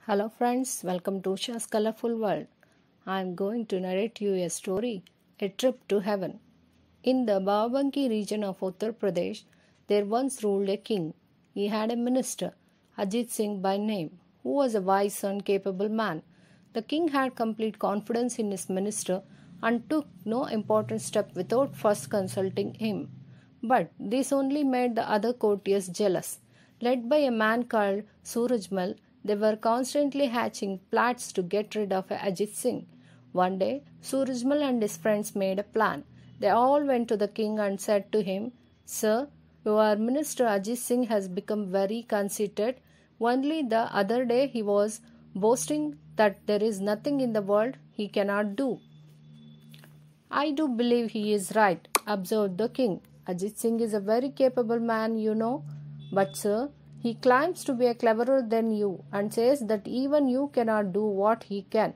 Hello friends, welcome to Usha's Colorful World. I am going to narrate you a story, A Trip to Heaven. In the Babanki region of Uttar Pradesh, there once ruled a king. He had a minister, Ajit Singh by name, who was a wise and capable man. The king had complete confidence in his minister and took no important step without first consulting him. But this only made the other courtiers jealous. Led by a man called Surajmal, they were constantly hatching plots to get rid of Ajit Singh. One day, Surajmal and his friends made a plan. They all went to the king and said to him, "Sir, your minister Ajit Singh has become very conceited. Only the other day he was boasting that there is nothing in the world he cannot do." "I do believe he is right," observed the king. "Ajit Singh is a very capable man, you know. But, sir, he claims to be cleverer than you and says that even you cannot do what he can."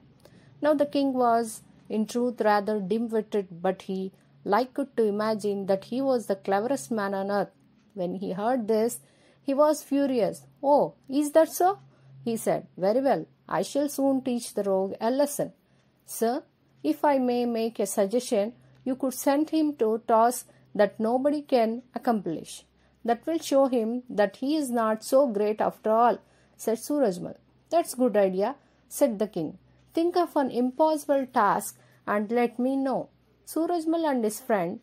Now the king was, in truth, rather dim-witted, but he liked to imagine that he was the cleverest man on earth. When he heard this, he was furious. "Oh, is that so?" he said. "Very well, I shall soon teach the rogue a lesson. Sir, if I may make a suggestion, you could send him to a task that nobody can accomplish. That will show him that he is not so great after all," said Surajmal. "That's a good idea," said the king. "Think of an impossible task and let me know." Surajmal and his friend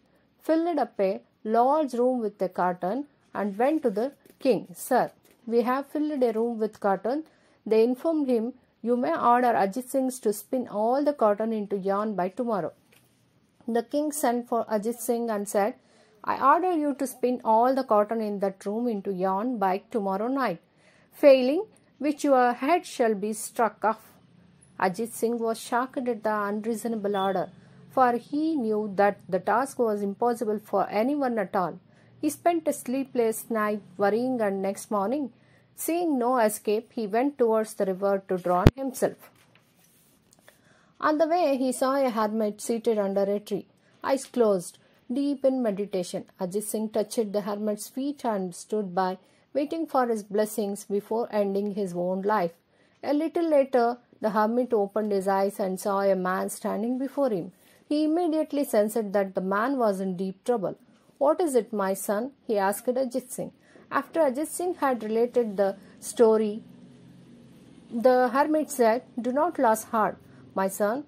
filled up a large room with a cotton and went to the king. "Sir, we have filled a room with cotton." They informed him, "You may order Ajit Singh to spin all the cotton into yarn by tomorrow." The king sent for Ajit Singh and said, "I order you to spin all the cotton in that room into yarn by tomorrow night, failing which your head shall be struck off." Ajit Singh was shocked at the unreasonable order, for he knew that the task was impossible for anyone at all. He spent a sleepless night worrying, and next morning, seeing no escape, he went towards the river to drown himself. On the way, he saw a hermit seated under a tree, eyes closed, deep in meditation. Ajit Singh touched the hermit's feet and stood by, waiting for his blessings before ending his own life. A little later, the hermit opened his eyes and saw a man standing before him. He immediately sensed that the man was in deep trouble. "What is it, my son?" he asked Ajit Singh. After Ajit Singh had related the story, the hermit said, "Do not lose heart, my son.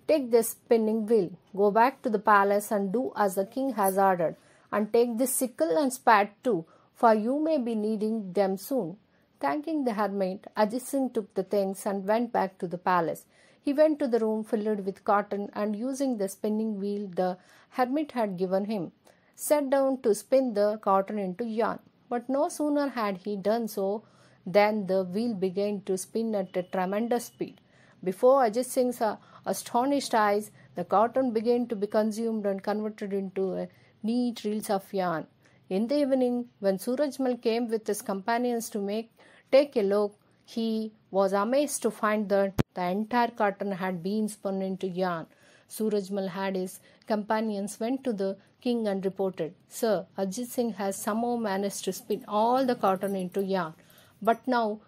Take this spinning wheel, go back to the palace and do as the king has ordered, and take this sickle and spade too, for you may be needing them soon." Thanking the hermit, Ajit Singh took the things and went back to the palace. He went to the room filled with cotton and, using the spinning wheel the hermit had given him, sat down to spin the cotton into yarn. But no sooner had he done so than the wheel began to spin at a tremendous speed. Before Ajit Singh's astonished eyes, the cotton began to be consumed and converted into neat reels of yarn. In the evening, when Surajmal came with his companions to take a look, he was amazed to find that the entire cotton had been spun into yarn. Surajmal had his companions went to the king and reported, "Sir, Ajit Singh has somehow managed to spin all the cotton into yarn. But now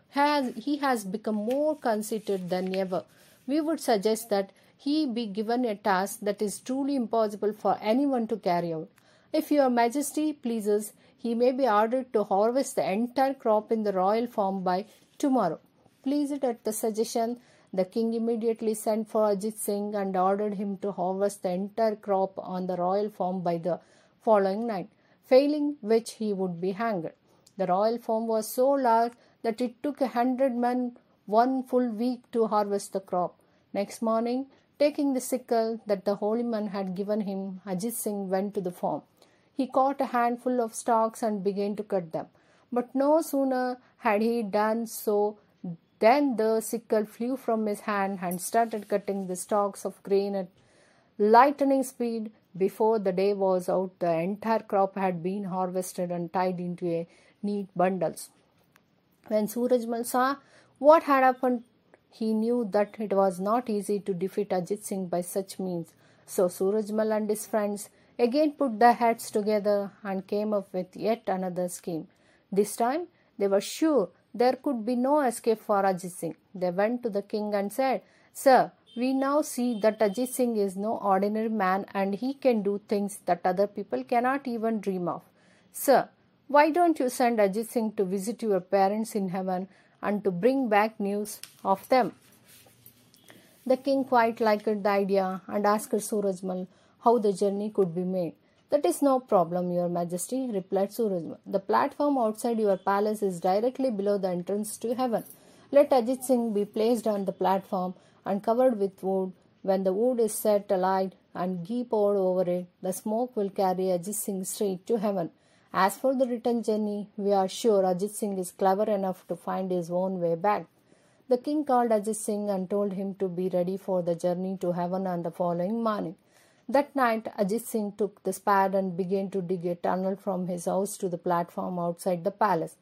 he has become more conceited than ever. We would suggest that he be given a task that is truly impossible for anyone to carry out. If your majesty pleases, he may be ordered to harvest the entire crop in the royal farm by tomorrow." Pleased at the suggestion, the king immediately sent for Ajit Singh and ordered him to harvest the entire crop on the royal farm by the following night, failing which he would be hanged. The royal farm was so large that it took 100 men 1 full week to harvest the crop. Next morning, taking the sickle that the holy man had given him, Ajit Singh went to the farm. He caught a handful of stalks and began to cut them. But no sooner had he done so than the sickle flew from his hand and started cutting the stalks of grain at lightning speed. Before the day was out, the entire crop had been harvested and tied into a neat bundles. When Surajmal saw what had happened, he knew that it was not easy to defeat Ajit Singh by such means. So Surajmal and his friends again put their heads together and came up with yet another scheme. This time they were sure there could be no escape for Ajit Singh. They went to the king and said, "Sir, we now see that Ajit Singh is no ordinary man and he can do things that other people cannot even dream of. Sir, why don't you send Ajit Singh to visit your parents in heaven and to bring back news of them?" The king quite liked the idea and asked Surajmal how the journey could be made. "That is no problem, your majesty," replied Surajmal. "The platform outside your palace is directly below the entrance to heaven. Let Ajit Singh be placed on the platform and covered with wood. When the wood is set alight and ghee poured over it, the smoke will carry Ajit Singh straight to heaven. As for the return journey, we are sure Ajit Singh is clever enough to find his own way back." The king called Ajit Singh and told him to be ready for the journey to heaven on the following morning. That night, Ajit Singh took the spade and began to dig a tunnel from his house to the platform outside the palace.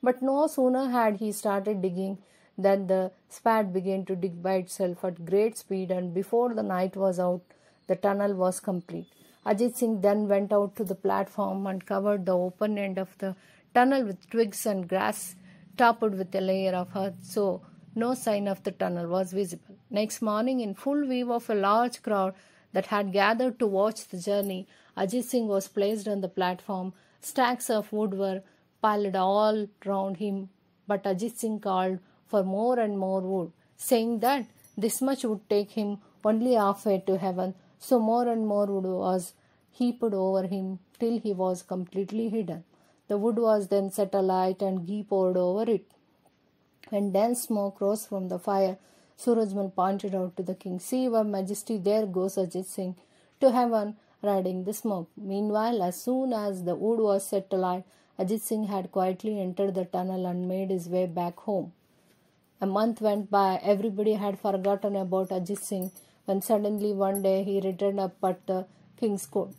But no sooner had he started digging than the spade began to dig by itself at great speed, and before the night was out, the tunnel was complete. Ajit Singh then went out to the platform and covered the open end of the tunnel with twigs and grass topped with a layer of earth, so no sign of the tunnel was visible. Next morning, in full view of a large crowd that had gathered to watch the journey, Ajit Singh was placed on the platform. Stacks of wood were piled all round him, but Ajit Singh called for more and more wood, saying that this much would take him only halfway to heaven, so more and more wood was heaped over him till he was completely hidden. The wood was then set alight and ghee poured over it. When dense smoke rose from the fire, Surajmal pointed out to the king, "See, your majesty, there goes Ajit Singh to heaven riding the smoke." Meanwhile, as soon as the wood was set alight, Ajit Singh had quietly entered the tunnel and made his way back home. A month went by. Everybody had forgotten about Ajit Singh when suddenly one day he returned up at the king's court.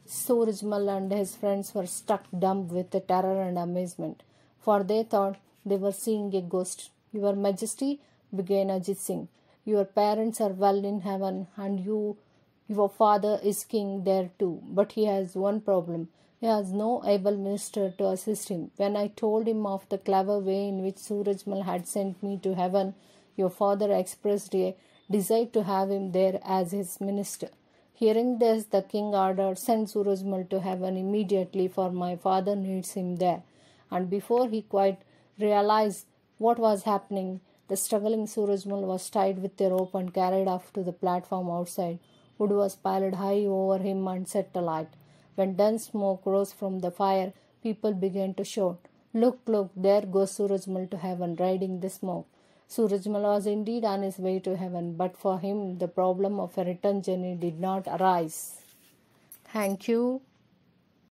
Surajmal and his friends were struck dumb with terror and amazement, for they thought they were seeing a ghost. "Your majesty," began Ajit Singh, "your parents are well in heaven and your father is king there too. But he has one problem. He has no able minister to assist him. When I told him of the clever way in which Surajmal had sent me to heaven, your father expressed a desire to have him there as his minister. Hearing this, the king ordered, 'Send Surajmal to heaven immediately, for my father needs him there.' And before he quite realized what was happening, the struggling Surajmal was tied with a rope and carried off to the platform outside. Wood was piled high over him and set alight. When dense smoke rose from the fire, people began to shout, 'Look, look, there goes Surajmal to heaven, riding the smoke.' Surajmal was indeed on his way to heaven, but for him the problem of a return journey did not arise. Thank you.